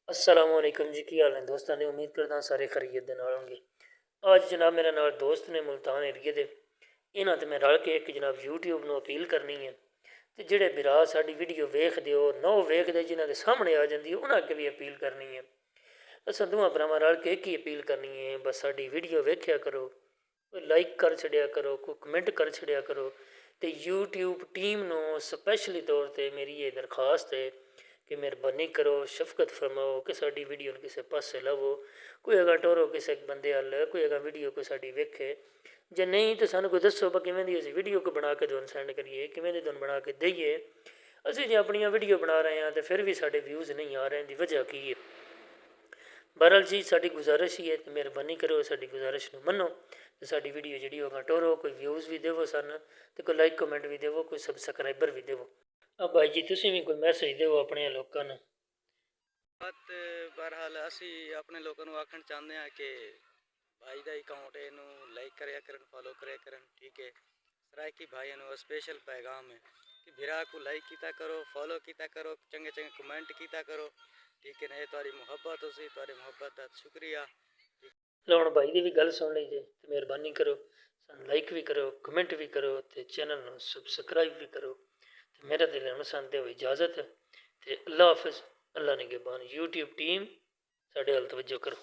अस्सलामुअलैकुम जी, की हाल है दोस्तों ने। उम्मीद करदा सारे खैरियत दे नाल होंगे। आज जनाब मेरे नाल दोस्त ने मुल्तान एरिए दे, इन्हां ते मैं रल के एक जनाब यूट्यूब ਨੂੰ अपील करनी है ਤੇ ਜਿਹੜੇ ਵਿਰਾ ਸਾਡੀ ਵੀਡੀਓ ਵੇਖਦੇ ਹੋ ਨਾ ਉਹ ਵੇਖਦੇ ਜਿਨ੍ਹਾਂ ਦੇ ਸਾਹਮਣੇ ਆ ਜਾਂਦੀ ਉਹਨਾਂ ਅੱਗੇ ਵੀ ਅਪੀਲ ਕਰਨੀ ਹੈ। ਅਸਾਂ ਦੋਵਾਂ ਭਰਾਵਾਂ ਰਲ ਕੇ ਇੱਕ ਹੀ ਅਪੀਲ ਕਰਨੀ ਹੈ, ਬਸ ਸਾਡੀ ਵੀਡੀਓ ਵੇਖਿਆ ਕਰੋ, ਕੋਈ ਲਾਈਕ ਕਰ ਛੜਿਆ ਕਰੋ, ਕੋਈ ਕਮੈਂਟ ਕਰ ਛੜਿਆ ਕਰੋ। ਤੇ YouTube ਟੀਮ ਨੂੰ ਸਪੈਸ਼ਲੀ ਤੌਰ ਤੇ ਮੇਰੀ ਇਹ ਦਰਖਾਸਤ ਹੈ कि मेहरबानी करो, शफकत फरमाओ कि साड़ी वीडियो किसी पासे लवो। कोई अगर टोरो किसी बंदे हल, कोई अगर वीडियो कोई साड़ी वेखे, जे नहीं तो सानू कोई दसो किवें दी असीं वीडियो को बना के तुहानूं सेंड करिए, किवें दी तुहानूं बना के दईए। असीं जे अपनी वीडियो बना रहे हैं तो फिर भी साढ़े व्यूज़ नहीं आ रहे, इहदी वजह की है। बहरहाल जी साड़ी गुजारिश ही है, तो मेहरबानी करो साड़ी गुजारिश नूं मन्नो ते साड़ी वीडियो जिहड़ी होगा टोरो, कोई व्यूज़ भी देवो सन ते कोई लाइक कमेंट भी देवो, कोई सबसक्राइबर भी देवो। भाई जी तुसीं भी कोई मैसेज देवो अपने लोकां नूं। बात बहरहाल असी अपने लोगों को आखना चाहते हैं कि भाई का अकाउंट है इनू लाइक कराया करन, फॉलो कराया करन। ठीक है, सरायकी भाई नु स्पेशल पैगाम है कि भिरा को लाइक किया करो, फॉलो किया करो, चंगे चंगे कमेंट किया करो। ठीक है ना, ये तुम्हारी मुहब्बत हो सी, तुम्हारी मुहब्बत का शुक्रिया। हुण भाई की भी गल सुन लीजिए, तो मेहरबानी करो सन लाइक भी करो, कमेंट भी करो, तो चैनल नूं सबसक्राइब भी करो। तो मेरा दिल हुण सन दे इजाज़त, तो अल्लाह हाफिज़, अल्लाह निगहबान। यूट्यूब टीम साढ़े हल तवज्जो करो।